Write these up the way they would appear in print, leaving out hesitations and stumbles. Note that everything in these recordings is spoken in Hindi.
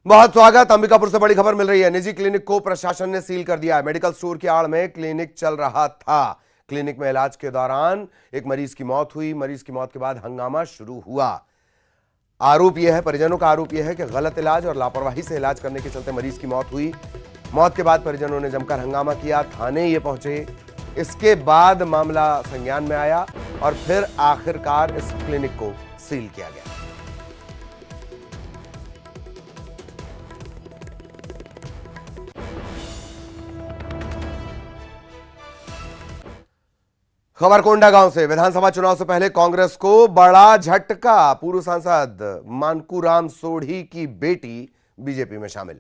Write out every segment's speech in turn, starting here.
बहुत स्वागत। अंबिकापुर से बड़ी खबर मिल रही है। निजी क्लिनिक को प्रशासन ने सील कर दिया है। मेडिकल स्टोर की आड़ में क्लिनिक चल रहा था। क्लिनिक में इलाज के दौरान एक मरीज की मौत हुई। मरीज की मौत के बाद हंगामा शुरू हुआ। आरोप यह है, परिजनों का आरोप यह है कि गलत इलाज और लापरवाही से इलाज करने के चलते मरीज की मौत हुई। मौत के बाद परिजनों ने जमकर हंगामा किया, थाने ये पहुंचे। इसके बाद मामला संज्ञान में आया और फिर आखिरकार इस क्लिनिक को सील किया गया। खबर कोंडागांव से। विधानसभा चुनाव से पहले कांग्रेस को बड़ा झटका। पूर्व सांसद मानकूराम सोढ़ी की बेटी बीजेपी में शामिल।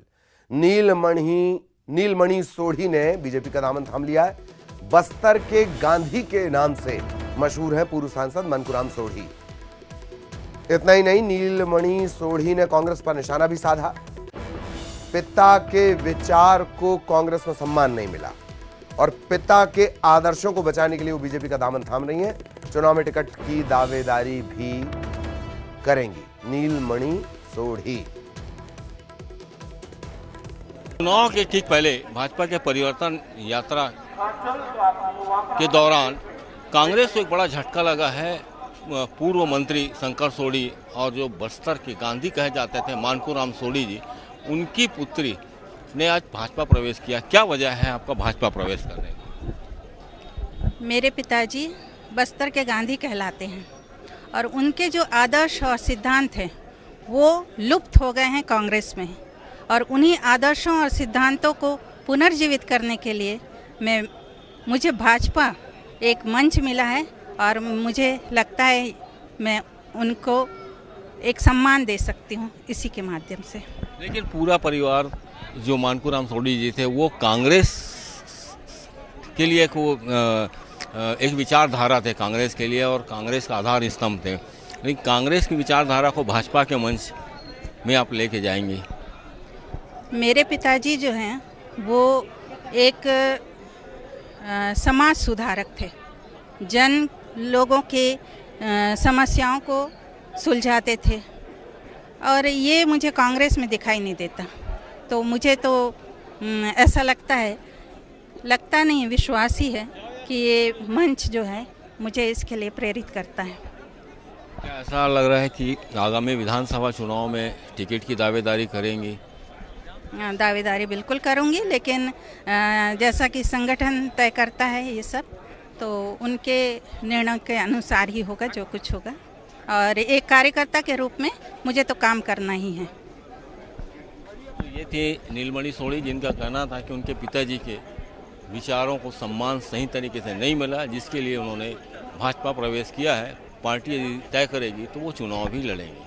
नीलमणि सोढ़ी ने बीजेपी का दामन थाम लिया है। बस्तर के गांधी के नाम से मशहूर है पूर्व सांसद मानकूराम सोढ़ी। इतना ही नहीं, नीलमणि सोढ़ी ने कांग्रेस पर निशाना भी साधा। पिता के विचार को कांग्रेस में सम्मान नहीं मिला और पिता के आदर्शों को बचाने के लिए वो बीजेपी का दामन थाम रही हैं। चुनाव में टिकट की दावेदारी भी करेंगी नीलमणि सोढ़ी। चुनाव के ठीक पहले भाजपा के परिवर्तन यात्रा के दौरान कांग्रेस को एक बड़ा झटका लगा है। पूर्व मंत्री शंकर सोढ़ी और जो बस्तर के गांधी कहे जाते थे मानकूराम सोढ़ी जी, उनकी पुत्री ने आज भाजपा प्रवेश किया। क्या वजह है आपका भाजपा प्रवेश करने की? मेरे पिताजी बस्तर के गांधी कहलाते हैं और उनके जो आदर्श और सिद्धांत हैं वो लुप्त हो गए हैं कांग्रेस में, और उन्हीं आदर्शों और सिद्धांतों को पुनर्जीवित करने के लिए मुझे भाजपा एक मंच मिला है और मुझे लगता है मैं उनको एक सम्मान दे सकती हूँ इसी के माध्यम से। लेकिन पूरा परिवार जो मानकूराम सोढ़ी जी थे वो कांग्रेस के लिए एक विचारधारा थे कांग्रेस के लिए, और कांग्रेस का आधार स्तंभ थे। लेकिन कांग्रेस की विचारधारा को भाजपा के मंच में आप लेके जाएंगे? मेरे पिताजी जो हैं वो एक समाज सुधारक थे। जन लोगों के समस्याओं को सुलझाते थे और ये मुझे कांग्रेस में दिखाई नहीं देता। तो मुझे तो ऐसा लगता नहीं, विश्वास ही है कि ये मंच जो है मुझे इसके लिए प्रेरित करता है। क्या ऐसा लग रहा है कि आगामी विधानसभा चुनाव में टिकट की दावेदारी करेंगी? दावेदारी बिल्कुल करूंगी, लेकिन जैसा कि संगठन तय करता है ये सब, तो उनके निर्णय के अनुसार ही होगा जो कुछ होगा। और एक कार्यकर्ता के रूप में मुझे तो काम करना ही है। ये थे नीलमणि सोढ़ी, जिनका कहना था कि उनके पिताजी के विचारों को सम्मान सही तरीके से नहीं मिला, जिसके लिए उन्होंने भाजपा प्रवेश किया है। पार्टी यदि तय करेगी तो वो चुनाव भी लड़ेंगे।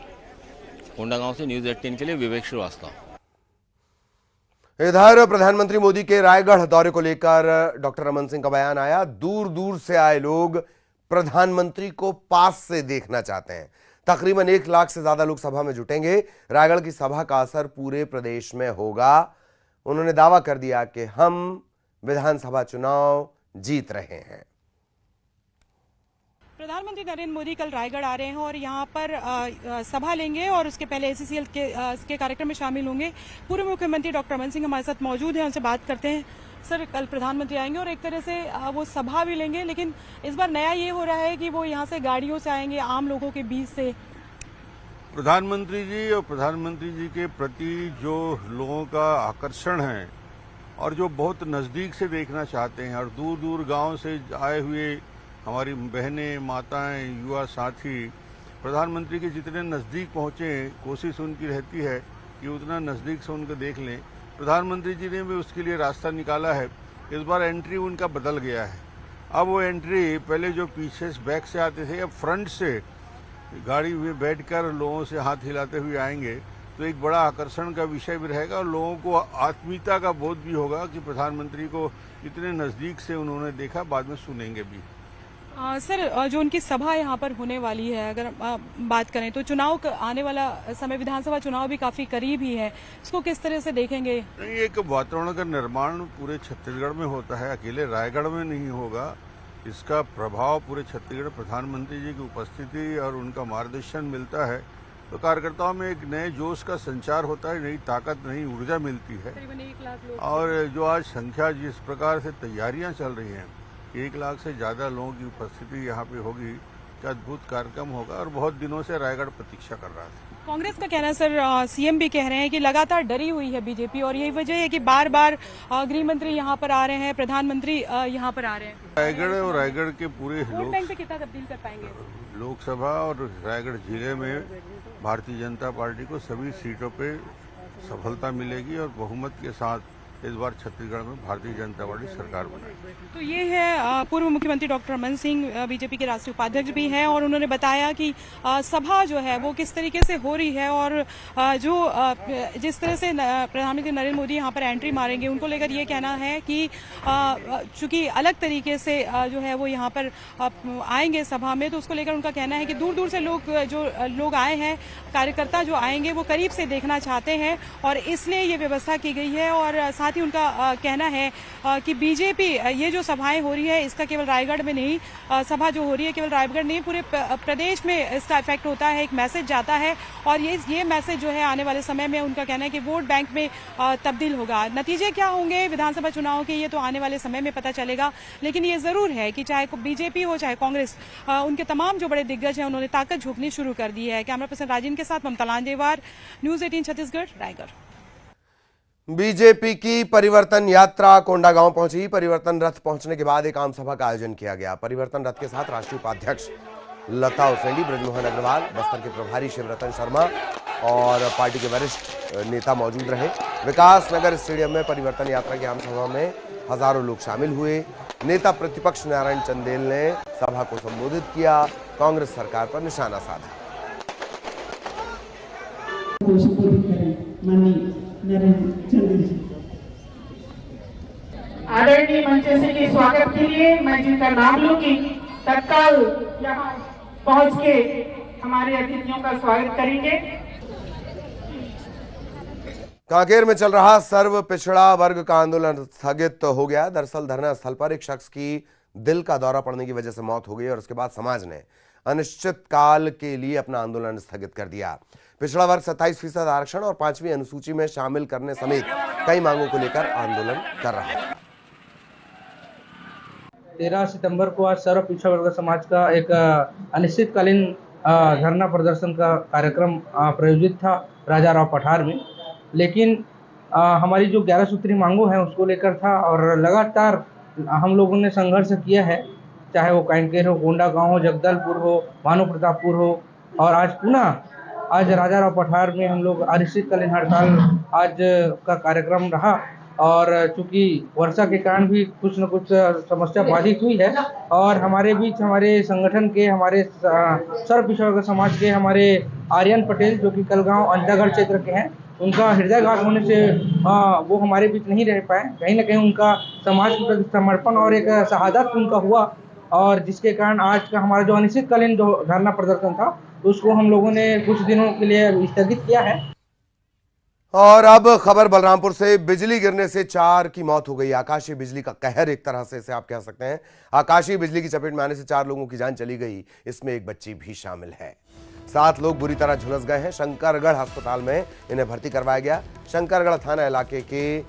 कोंडागांव से न्यूज़ 18 के लिए विवेक श्रीवास्तव। इधर प्रधानमंत्री मोदी के रायगढ़ दौरे को लेकर डॉक्टर रमन सिंह का बयान आया। दूर दूर से आए लोग प्रधानमंत्री को पास से देखना चाहते हैं। तकरीबन 1 लाख से ज्यादा लोग सभा में जुटेंगे। रायगढ़ की सभा का असर पूरे प्रदेश में होगा। उन्होंने दावा कर दिया कि हम विधानसभा चुनाव जीत रहे हैं। प्रधानमंत्री नरेंद्र मोदी कल रायगढ़ आ रहे हैं और यहाँ पर सभा लेंगे और उसके पहले एसीसीएल के कार्यक्रम में शामिल होंगे। पूर्व मुख्यमंत्री डॉक्टर रमन सिंह हमारे साथ मौजूद हैं, उनसे बात करते हैं। सर, कल प्रधानमंत्री आएंगे और एक तरह से वो सभा भी लेंगे, लेकिन इस बार नया ये हो रहा है कि वो यहाँ से गाड़ियों से आएंगे, आम लोगों के बीच से। प्रधानमंत्री जी और प्रधानमंत्री जी के प्रति जो लोगों का आकर्षण है और जो बहुत नज़दीक से देखना चाहते हैं, और दूर दूर गांव से आए हुए हमारी बहनें, माताएं, युवा साथी प्रधानमंत्री के जितने नज़दीक पहुँचे, कोशिश उनकी रहती है कि उतना नज़दीक से उनको देख लें। प्रधानमंत्री जी ने भी उसके लिए रास्ता निकाला है। इस बार एंट्री उनका बदल गया है। अब वो एंट्री पहले जो पीछे से बैक से आते थे, अब फ्रंट से गाड़ी में बैठकर लोगों से हाथ हिलाते हुए आएंगे, तो एक बड़ा आकर्षण का विषय भी रहेगा और लोगों को आत्मीयता का बोध भी होगा कि प्रधानमंत्री को इतने नज़दीक से उन्होंने देखा, बाद में सुनेंगे भी। सर, जो उनकी सभा यहाँ पर होने वाली है, अगर बात करें तो चुनाव आने वाला समय, विधानसभा चुनाव भी काफी करीब ही है, इसको किस तरह से देखेंगे? एक वातावरण का निर्माण पूरे छत्तीसगढ़ में होता है, अकेले रायगढ़ में नहीं होगा। इसका प्रभाव पूरे छत्तीसगढ़, प्रधानमंत्री जी की उपस्थिति और उनका मार्गदर्शन मिलता है तो कार्यकर्ताओं में एक नए जोश का संचार होता है, नई ताकत, नई ऊर्जा मिलती है। करीबन 1 लाख लोग। और जो आज संख्या जिस प्रकार से तैयारियां चल रही हैं, 1 लाख से ज़्यादा लोगों की उपस्थिति यहाँ पे होगी, क्या अद्भुत कार्यक्रम होगा। और बहुत दिनों से रायगढ़ प्रतीक्षा कर रहा था। कांग्रेस का कहना है सर, सीएम भी कह रहे हैं कि लगातार डरी हुई है बीजेपी और यही वजह है कि बार बार गृह मंत्री यहाँ पर आ रहे हैं, प्रधानमंत्री यहाँ पर आ रहे हैं। रायगढ़ और रायगढ़ के पूरे वोट बैंक पे कितना तब्दील कर पाएंगे? लोकसभा और रायगढ़ जिले में भारतीय जनता पार्टी को सभी सीटों पे सफलता मिलेगी और बहुमत के साथ इस बार छत्तीसगढ़ में भारतीय जनता पार्टी सरकार बनाएगी। तो ये है पूर्व मुख्यमंत्री डॉक्टर रमन सिंह, बीजेपी के राष्ट्रीय उपाध्यक्ष भी हैं, और उन्होंने बताया कि सभा जो है वो किस तरीके से हो रही है और जो जिस तरह से प्रधानमंत्री नरेंद्र मोदी यहाँ पर एंट्री मारेंगे उनको लेकर ये कहना है कि चूंकि अलग तरीके से जो है वो यहाँ पर आएंगे सभा में, तो उसको लेकर उनका कहना है कि दूर दूर से लोग आए हैं, कार्यकर्ता जो आएंगे वो करीब से देखना चाहते हैं और इसलिए ये व्यवस्था की गई है। और साथ ही उनका कहना है कि बीजेपी ये जो सभाएं हो रही है इसका केवल रायगढ़ में नहीं, सभा जो हो रही है केवल रायगढ़ नहीं, पूरे प्रदेश में इसका इफेक्ट होता है, एक मैसेज जाता है और ये मैसेज जो है आने वाले समय में उनका कहना है कि वोट बैंक में तब्दील होगा। नतीजे क्या होंगे विधानसभा चुनाव के, ये तो आने वाले समय में पता चलेगा, लेकिन ये जरूर है कि चाहे बीजेपी हो चाहे कांग्रेस, उनके तमाम जो बड़े दिग्गज हैं उन्होंने ताकत झोंकनी शुरू कर दी है। कैमरा पर्सन राजीन के साथ ममता लांजेवार, न्यूज 18 छत्तीसगढ़, रायगढ़। बीजेपी की परिवर्तन यात्रा कोंडागांव पहुंची। परिवर्तन रथ पहुंचने के बाद एक आम सभा का आयोजन किया गया। परिवर्तन रथ के साथ राष्ट्रीय उपाध्यक्ष लता उसेंडी, ब्रजमोहन अग्रवाल, बस्तर के प्रभारी शिवरतन शर्मा और पार्टी के वरिष्ठ नेता मौजूद रहे। विकास नगर स्टेडियम में परिवर्तन यात्रा की आम सभा में हजारों लोग शामिल हुए। नेता प्रतिपक्ष नारायण चंदेल ने सभा को संबोधित किया, कांग्रेस सरकार पर निशाना साधा। आदरणीय मंच के स्वागत के लिए मैं जिनका नाम लूंगी तत्काल यहाँ पहुंच के हमारे अतिथियों का स्वागत करेंगे। कांकेर में चल रहा सर्व पिछड़ा वर्ग का आंदोलन स्थगित हो गया। दरअसल धरना स्थल पर एक शख्स की दिल का दौरा पड़ने की वजह से मौत हो गई और उसके बाद समाज ने अनिश्चित काल के लिए अपना आंदोलन स्थगित कर दिया। पिछड़ा वर्ग 27% आरक्षण और 5वीं अनुसूची में शामिल करने समेत कई मांगों को लेकर आंदोलन कर रहा है। 13 सितंबर को आज सर्व पिछड़ा वर्ग समाज का एक अनिश्चितकालीन धरना प्रदर्शन का कार्यक्रम प्रायोजित था राजा राव पठार में, लेकिन हमारी जो 11 सूत्री मांगों हैं उसको लेकर था और लगातार हम लोगों ने संघर्ष किया है, चाहे वो कांकेर हो, कोंडागांव हो, जगदलपुर हो, भानु प्रतापपुर हो और आज पुनः आज राजा राव पठार में हम लोग अनिश्चितकालीन हड़ताल आज का कार्यक्रम रहा। और चूंकि वर्षा के कारण भी कुछ न कुछ समस्या बाधित हुई है और हमारे बीच हमारे संगठन के, हमारे सर्व पिछड़ा वर्ग समाज के हमारे आर्यन पटेल जो कि कलगांव अंतागढ़ क्षेत्र के हैं, उनका हृदयघात होने से वो हमारे बीच नहीं रह पाए। कहीं ना कहीं उनका समाज के प्रति समर्पण और एक शहादत उनका हुआ और जिसके कारण आज का हमारा जो अनिश्चितकालीन जो धरना प्रदर्शन था उसको हम लोगों ने कुछ दिनों के लिए स्थगित किया है। और अब खबर बलरामपुर से। बिजली गिरने से 4 की मौत हो गई। आकाशीय बिजली का कहर एक तरह से इसे आप कह सकते हैं। आकाशीय बिजली की चपेट में आने से 4 लोगों की जान चली गई, इसमें एक बच्ची भी शामिल है। 7 लोग बुरी तरह झुलस गए हैं। शंकरगढ़ अस्पताल में इन्हें भर्ती करवाया गया। शंकरगढ़ थाना इलाके के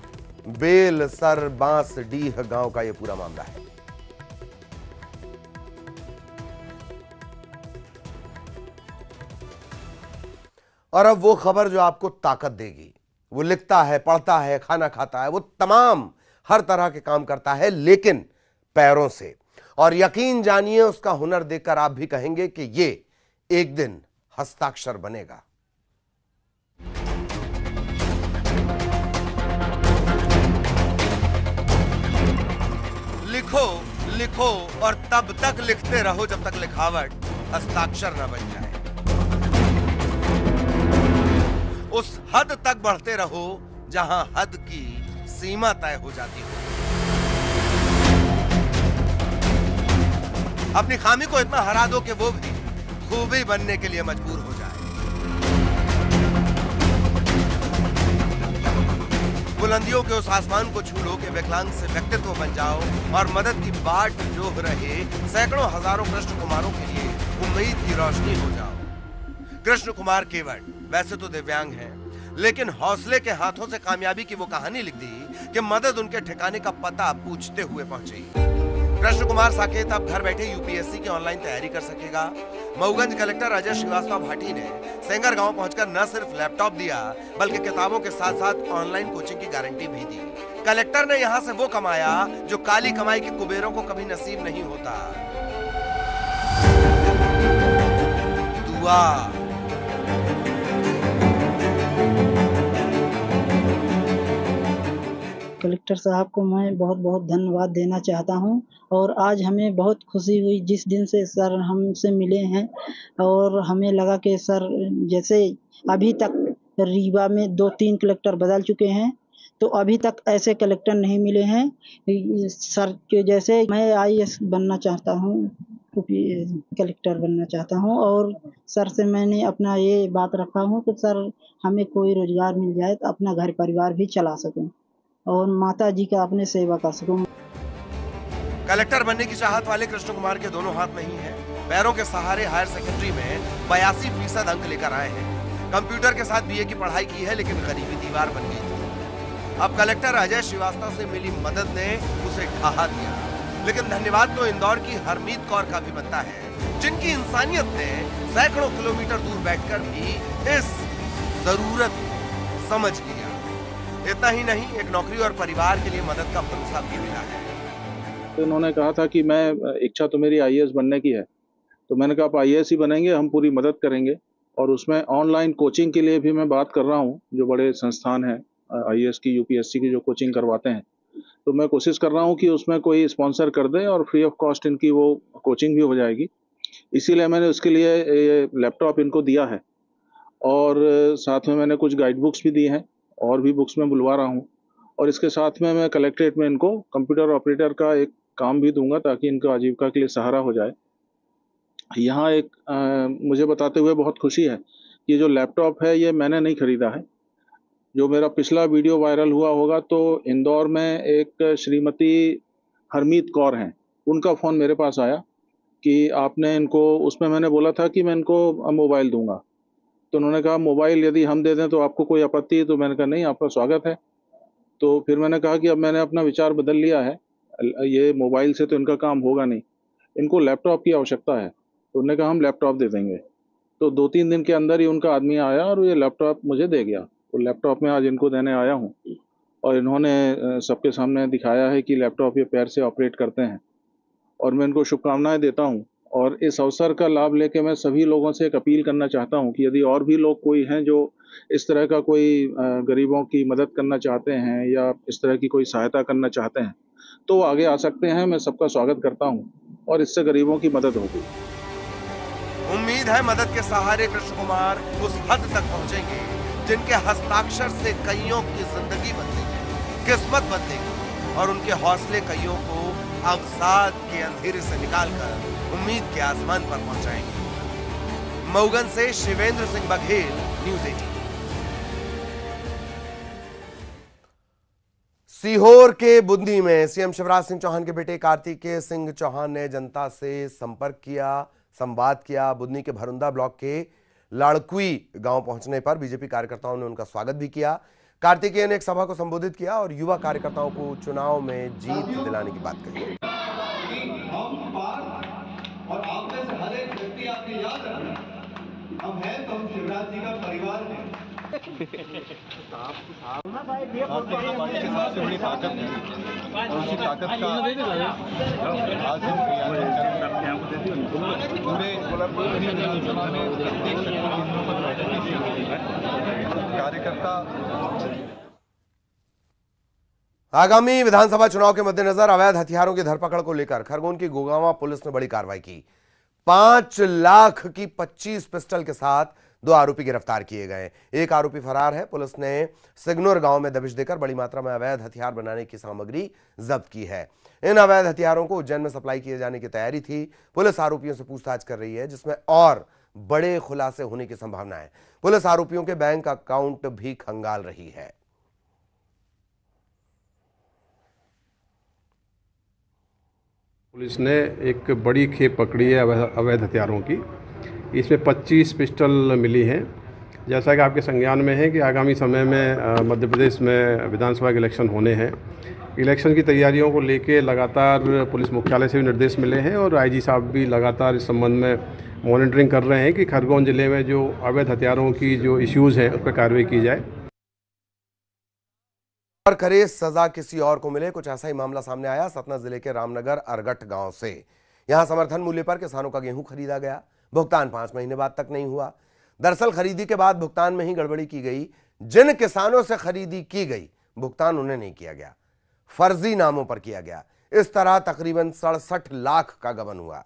बेलसर बांसडीह गांव का यह पूरा मामला है। और अब वो खबर जो आपको ताकत देगी। वो लिखता है, पढ़ता है, खाना खाता है, वो तमाम हर तरह के काम करता है, लेकिन पैरों से। और यकीन जानिए उसका हुनर देखकर आप भी कहेंगे कि ये एक दिन हस्ताक्षर बनेगा। लिखो लिखो और तब तक लिखते रहो जब तक लिखावट हस्ताक्षर न बन जाए। उस हद तक बढ़ते रहो जहां हद की सीमा तय हो जाती हो। अपनी खामी को इतना हरा दो कि वो भी खूबी बनने के लिए मजबूर हो जाए। बुलंदियों के उस आसमान को छू लो कि विकलांग से व्यक्तित्व बन जाओ और मदद की बाट जोह रहे सैकड़ों हजारों कृष्ण कुमारों के लिए उम्मीद की रोशनी हो जाओ। कृष्ण कुमार केवट वैसे तो दिव्यांग हैं, लेकिन हौसले के हाथों से कामयाबी की वो कहानी लिख दी कि मदद उनके ठिकाने का पता पूछते हुए पहुंची। कृष्ण कुमार साकेत अब घर बैठे यूपीएससी की ऑनलाइन तैयारी कर सकेगा। मऊगंज कलेक्टर अजय श्रीवास्तव भाटी ने सेंगर गांव पहुंचकर न सिर्फ लैपटॉप दिया, बल्कि किताबों के साथ साथ ऑनलाइन कोचिंग की गारंटी भी दी। कलेक्टर ने यहां से वो कमाया जो काली कमाई के कुबेरों को कभी नसीब नहीं होता, दुआ। कलेक्टर साहब को मैं बहुत बहुत धन्यवाद देना चाहता हूं और आज हमें बहुत खुशी हुई जिस दिन से सर हमसे मिले हैं और हमें लगा कि सर जैसे अभी तक रीवा में 2-3 कलेक्टर बदल चुके हैं तो अभी तक ऐसे कलेक्टर नहीं मिले हैं सर के जैसे। मैं आईएएस बनना चाहता हूं, कलेक्टर बनना चाहता हूं और सर से मैंने अपना ये बात रखा हूं कि सर हमें कोई रोजगार मिल जाए तो अपना घर परिवार भी चला सकूं और माता जी का अपने सेवा कर सकूं। कलेक्टर बनने की चाहत वाले कृष्ण कुमार के दोनों हाथ नहीं है। पैरों के सहारे हायर सेकेंडरी में 82% अंक लेकर आए हैं। कंप्यूटर के साथ बीए की पढ़ाई की है, लेकिन गरीबी दीवार बन गई थी। अब कलेक्टर अजय श्रीवास्तव से मिली मदद ने उसे ढहा दिया। लेकिन धन्यवाद तो इंदौर की हरमीत कौर का भी बनता है, जिनकी इंसानियत ने सैकड़ों किलोमीटर दूर बैठकर भी इस जरूरत को समझ लिया। इतना ही नहीं, एक नौकरी और परिवार के लिए मदद का भरोसा भी मिला है। तो उन्होंने कहा था कि मैं इच्छा तो मेरी आईएएस बनने की है, तो मैंने कहा आप आईएएस ही बनेंगे, हम पूरी मदद करेंगे। और उसमें ऑनलाइन कोचिंग के लिए भी मैं बात कर रहा हूँ, जो बड़े संस्थान हैं आईएएस की यूपीएससी की जो कोचिंग करवाते हैं, तो मैं कोशिश कर रहा हूँ कि उसमें कोई स्पॉन्सर कर दे और फ्री ऑफ कॉस्ट इनकी वो कोचिंग भी हो जाएगी। इसीलिए मैंने उसके लिए ये लैपटॉप इनको दिया है और साथ में मैंने कुछ गाइड बुक्स भी दी हैं और भी बुक्स में बुलवा रहा हूँ। और इसके साथ में मैं कलेक्ट्रेट में इनको कंप्यूटर ऑपरेटर का एक काम भी दूंगा ताकि इनको आजीविका के लिए सहारा हो जाए। यहाँ एक मुझे बताते हुए बहुत खुशी है कि जो लैपटॉप है ये मैंने नहीं खरीदा है। जो मेरा पिछला वीडियो वायरल हुआ होगा तो इंदौर में एक श्रीमती हरमीत कौर हैं, उनका फ़ोन मेरे पास आया कि आपने इनको, उसमें मैंने बोला था कि मैं इनको मोबाइल दूंगा, तो उन्होंने कहा मोबाइल यदि हम दे दें तो आपको कोई आपत्ति है? तो मैंने कहा नहीं, आपका स्वागत है। तो फिर मैंने कहा कि अब मैंने अपना विचार बदल लिया है, ये मोबाइल से तो इनका काम होगा नहीं, इनको लैपटॉप की आवश्यकता है। तो उन्होंने कहा हम लैपटॉप दे देंगे। तो 2-3 दिन के अंदर ही उनका आदमी आया और ये लैपटॉप मुझे दे गया। तो लैपटॉप में आज इनको देने आया हूँ और इन्होंने सबके सामने दिखाया है कि लैपटॉप ये पैर से ऑपरेट करते हैं और मैं इनको शुभकामनाएं देता हूँ। और इस अवसर का लाभ लेके मैं सभी लोगों से एक अपील करना चाहता हूँ कि यदि और भी लोग कोई हैं जो इस तरह का कोई गरीबों की मदद करना चाहते हैं या इस तरह की कोई सहायता करना चाहते हैं तो वो आगे आ सकते हैं। मैं सबका स्वागत करता हूँ और इससे गरीबों की मदद होगी। उम्मीद है मदद के सहारे कृष्ण कुमार उस हद तक पहुंचेंगे जिनके हस्ताक्षर से कईयों की जिंदगी बदलेगी, किस्मत बदलेगी और उनके हौसले कईयों को अवसाद के अंधेरे से निकालकर उम्मीद के आसमान पर पहुंचाएंगे। मऊगंज से शिवेंद्र सिंह बघेल, न्यूज़ 18। सीहोर के बुंदी में सीएम शिवराज सिंह चौहान के बेटे कार्तिकेय सिंह चौहान ने जनता से संपर्क किया, संवाद किया। बुंदी के भरुंदा ब्लॉक के लाड़कुई गांव पहुंचने पर बीजेपी कार्यकर्ताओं ने उनका स्वागत भी किया। कार्तिकेय ने एक सभा को संबोधित किया और युवा कार्यकर्ताओं को चुनाव में जीत दिलाने की बात कही। और आप में से हर एक व्यक्ति आपने याद रखना, हम हैं तो हम शिवराज जी का परिवार हैं। सबसे बड़ी ताकत है और उसी ताकत का आज हम पूरे विधानसभा में देख सकते हैं कार्यकर्ता। आगामी विधानसभा चुनाव के मद्देनजर अवैध हथियारों की धरपकड़ को लेकर खरगोन की गोगांवा पुलिस ने बड़ी कार्रवाई की। 5 लाख की 25 पिस्टल के साथ 2 आरोपी गिरफ्तार किए गए। एक आरोपी फरार है। पुलिस ने सिग्नोर गांव में दबिश देकर बड़ी मात्रा में अवैध हथियार बनाने की सामग्री जब्त की है। इन अवैध हथियारों को उज्जैन में सप्लाई किए जाने की तैयारी थी। पुलिस आरोपियों से पूछताछ कर रही है, जिसमें और बड़े खुलासे होने की संभावना है। पुलिस आरोपियों के बैंक अकाउंट भी खंगाल रही है। पुलिस ने एक बड़ी खेप पकड़ी है अवैध हथियारों की। इसमें 25 पिस्टल मिली हैं। जैसा कि आपके संज्ञान में है कि आगामी समय में मध्य प्रदेश में विधानसभा के इलेक्शन होने हैं। इलेक्शन की तैयारियों को लेके लगातार पुलिस मुख्यालय से भी निर्देश मिले हैं और आईजी साहब भी लगातार इस संबंध में मॉनिटरिंग कर रहे हैं कि खरगोन जिले में जो अवैध हथियारों की जो इश्यूज़ हैं उस पर कार्रवाई की जाए और करे सजा किसी और को मिले। कुछ ऐसा ही मामला सामने आया सतना जिले के रामनगर अरगट गांव से। यहां समर्थन मूल्य पर किसानों का गेहूं खरीदा गया। भुगतान 5 महीने बाद तक नहीं हुआ। दरअसल खरीदी के बाद भुगतान में ही गड़बड़ी की गई। जिन किसानों से खरीदी की गई भुगतान उन्हें नहीं किया गया, फर्जी नामों पर किया गया। इस तरह तकरीबन 67 लाख का गबन हुआ।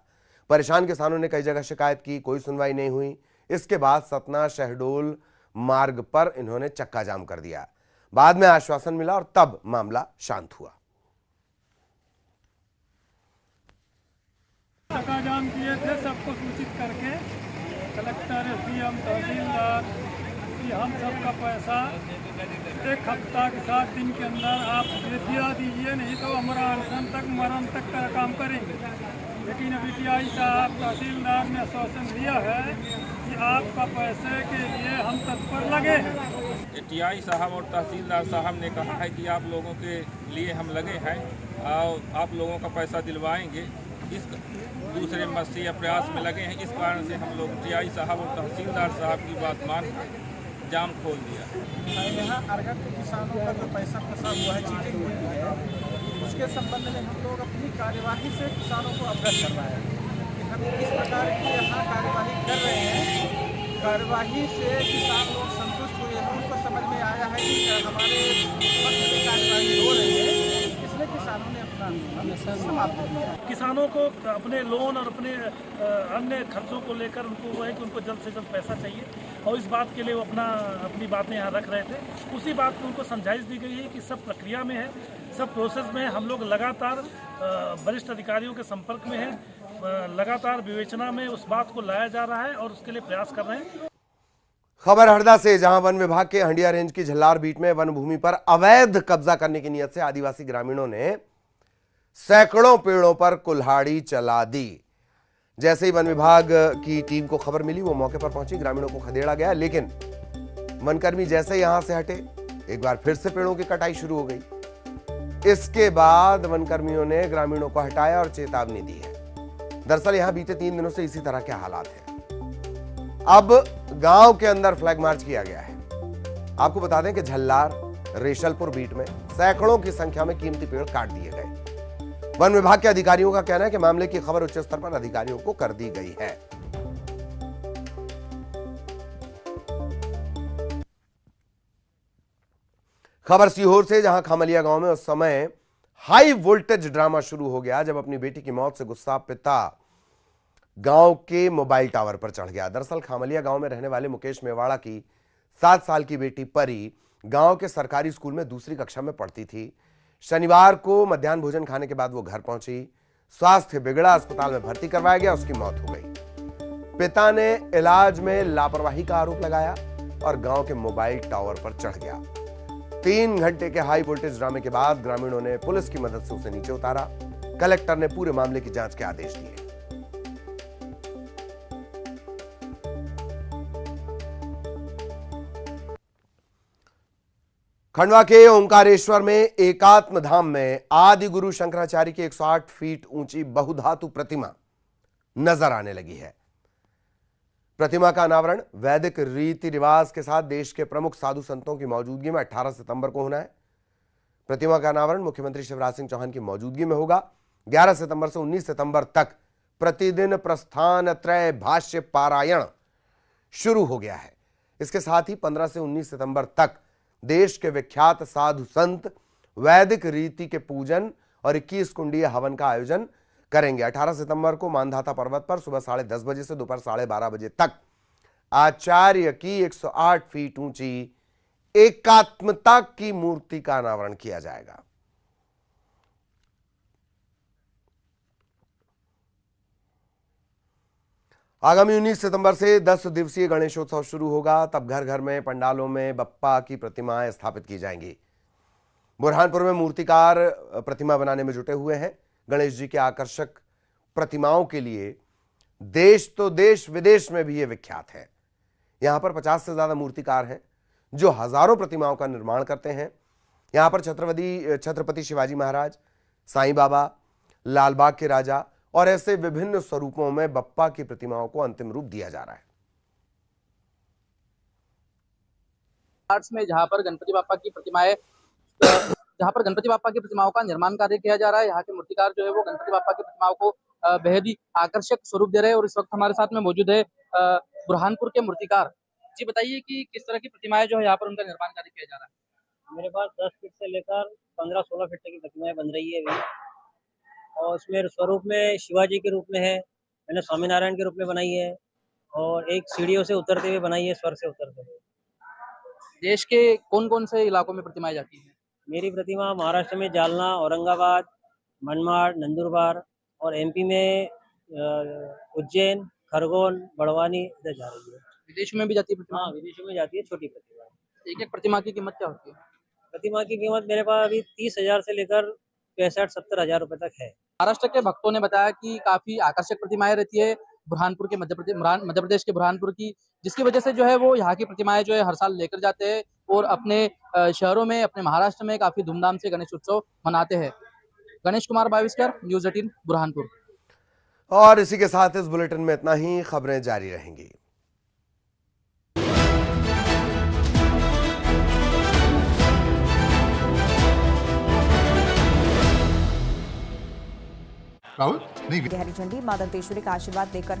परेशान किसानों ने कई जगह शिकायत की, कोई सुनवाई नहीं हुई। इसके बाद सतना शहडोल मार्ग पर इन्होंने चक्का जाम कर दिया। बाद में आश्वासन मिला और तब मामला शांत हुआ। चक्का जाम किए थे, सबको सूचित करके कलेक्टर, एसडीएम, तहसीलदार कि हम सबका पैसा 1 हफ्ता के 7 दिन के अंदर आप दिया दीजिए, नहीं तो हमारा अनशन तक मरण तक का काम करेंगे। लेकिन अभी टीआई साहब तहसीलदार ने आश्वासन दिया है कि आपका पैसे के लिए हम तत्पर लगे हैं। टीआई साहब और तहसीलदार साहब ने कहा है कि आप लोगों के लिए हम लगे हैं और आप लोगों का पैसा दिलवाएंगे। इस दूसरे मस्ती या प्रयास में लगे हैं। इस कारण से हम लोग टीआई साहब और तहसीलदार साहब की बात मान जाम खोल दिया। यहाँ अरगट के किसानों का जो पैसा फंसा हुआ है, चीटिंग हुई है, उसके संबंध में हम लोग अपनी कार्यवाही से किसानों को अवगत कर रहे हैं कि हम इस प्रकार की यहाँ कार्यवाही कर रहे हैं। कार्यवाही से किसान लोग संतुष्ट हुए हैं। उनको समझ में आया है कि हमारे पक्ष में कार्यवाही हो रही है, इसलिए किसानों ने अपना समाप्त किया। किसानों को अपने लोन और अपने अन्य खर्चों को लेकर उनको है कि उनको जल्द से जल्द पैसा चाहिए और इस बात के लिए वो अपनी बातें यहाँ रख रहे थे। उसी बात को उनको समझाइश दी गई है कि सब प्रक्रिया में है, सब प्रोसेस में है। हम लोग लगातार वरिष्ठ अधिकारियों के संपर्क में हैं, लगातार विवेचना में उस बात को लाया जा रहा है और उसके लिए प्रयास कर रहे हैं। खबर हरदा से, जहां वन विभाग के हंडिया रेंज की झल्लार बीट में वन भूमि पर अवैध कब्जा करने की नीयत से आदिवासी ग्रामीणों ने सैकड़ों पेड़ों पर कुल्हाड़ी चला दी। जैसे ही वन विभाग की टीम को खबर मिली वो मौके पर पहुंची। ग्रामीणों को खदेड़ा गया, लेकिन वनकर्मी जैसे यहां से हटे एक बार फिर से पेड़ों की कटाई शुरू हो गई। इसके बाद वनकर्मियों ने ग्रामीणों को हटाया और चेतावनी दी है। दरअसल यहां बीते 3 दिनों से इसी तरह के हालात हैं। अब गांव के अंदर फ्लैग मार्च किया गया है। आपको बता दें कि झल्लार रेशलपुर बीट में सैकड़ों की संख्या में कीमती पेड़ काट दिए गए। वन विभाग के अधिकारियों का कहना है कि मामले की खबर उच्च स्तर पर अधिकारियों को कर दी गई है। खबर सीहोर से, जहां खामलिया गांव में उस समय हाई वोल्टेज ड्रामा शुरू हो गया जब अपनी बेटी की मौत से गुस्सा पिता गांव के मोबाइल टावर पर चढ़ गया। दरअसल खामलिया गांव में रहने वाले मुकेश मेवाड़ा की 7 साल की बेटी परी गांव के सरकारी स्कूल में दूसरी कक्षा में पढ़ती थी। शनिवार को मध्याह्न भोजन खाने के बाद वो घर पहुंची। स्वास्थ्य बिगड़ा, अस्पताल में भर्ती करवाया गया, उसकी मौत हो गई। पिता ने इलाज में लापरवाही का आरोप लगाया और गांव के मोबाइल टावर पर चढ़ गया। 3 घंटे के हाई वोल्टेज ड्रामे के बाद ग्रामीणों ने पुलिस की मदद से उसे नीचे उतारा। कलेक्टर ने पूरे मामले की जांच के आदेश दिए। खंडवा के ओंकारेश्वर में एकात्म धाम में आदि गुरु शंकराचार्य की 108 फीट ऊंची बहुधातु प्रतिमा नजर आने लगी है। प्रतिमा का अनावरण वैदिक रीति रिवाज के साथ देश के प्रमुख साधु संतों की मौजूदगी में 18 सितंबर को होना है। प्रतिमा का अनावरण मुख्यमंत्री शिवराज सिंह चौहान की मौजूदगी में होगा। 11 सितंबर से 19 सितंबर तक प्रतिदिन प्रस्थान त्रय भाष्य पारायण शुरू हो गया है। इसके साथ ही 15 से 19 सितंबर तक देश के विख्यात साधु संत वैदिक रीति के पूजन और 21 कुंडीय हवन का आयोजन करेंगे। 18 सितंबर को मानधाता पर्वत पर सुबह 10:30 बजे से दोपहर 12:30 बजे तक आचार्य की 108 फीट ऊंची एकात्मता की मूर्ति का अनावरण किया जाएगा। आगामी 19 सितंबर से 10 दिवसीय गणेशोत्सव शुरू होगा। तब घर घर में पंडालों में बप्पा की प्रतिमाएं स्थापित की जाएंगी। बुरहानपुर में मूर्तिकार प्रतिमा बनाने में जुटे हुए हैं। गणेश जी के आकर्षक प्रतिमाओं के लिए देश तो देश विदेश में भी ये विख्यात है। यहां पर 50 से ज्यादा मूर्तिकार हैं जो हजारों प्रतिमाओं का निर्माण करते हैं। यहां पर छत्रपति शिवाजी महाराज, साईं बाबा, लालबाग के राजा और ऐसे विभिन्न स्वरूपों में बप्पा की प्रतिमाओं को अंतिम रूप दिया जा रहा है। आर्ट्स में जहां पर गणपति बापा की प्रतिमाओं का निर्माण कार्य किया जा रहा है, यहाँ के मूर्तिकार जो है वो गणपति बापा की प्रतिमाओं को बेहद ही आकर्षक स्वरूप दे रहे हैं। और इस वक्त हमारे साथ में मौजूद है बुरहानपुर के मूर्तिकार। जी बताइए कि किस तरह की प्रतिमाएं जो है यहाँ पर उनका निर्माण कार्य किया जा रहा है। मेरे पास 10 फीट से लेकर 15-16 फीट तक की प्रतिमाएं बन रही है अभी, और उसमें स्वरूप में शिवाजी के रूप में है, मैंने स्वामीनारायण के रूप में बनाई है, और एक सीढ़ियों से उतरते हुए बनाई है, स्वर्ग से उतरते हुए। देश के कौन कौन से इलाकों में प्रतिमाएं जाती हैं? मेरी प्रतिमा महाराष्ट्र में जालना, औरंगाबाद, मनमाड़, नंदुरबार, और एमपी में उज्जैन, खरगोन, बड़वानी इधर जा रही है। विदेशों में भी जाती है प्रतिमा? हाँ, विदेशों में जाती है छोटी प्रतिमा। एक प्रतिमा की कीमत क्या होती है? प्रतिमा की कीमत मेरे पास अभी 30,000 से लेकर 65-70 हजार रुपए तक है। महाराष्ट्र के भक्तों ने बताया कि काफी आकर्षक प्रतिमाएं रहती है बुरहानपुर के मध्य प्रदेश के बुरहानपुर की, जिसकी वजह से जो है वो यहाँ की प्रतिमाएं जो है हर साल लेकर जाते हैं और अपने शहरों में, अपने महाराष्ट्र में काफी धूमधाम से गणेश उत्सव मनाते हैं। गणेश कुमार बाविस्कर, न्यूज़ 18 बुरहानपुर। और इसी के साथ इस बुलेटिन में इतना ही। खबरें जारी रहेंगी। राहुल नहीं, हरी झंडी मां दंतेश्वरी का आशीर्वाद देकर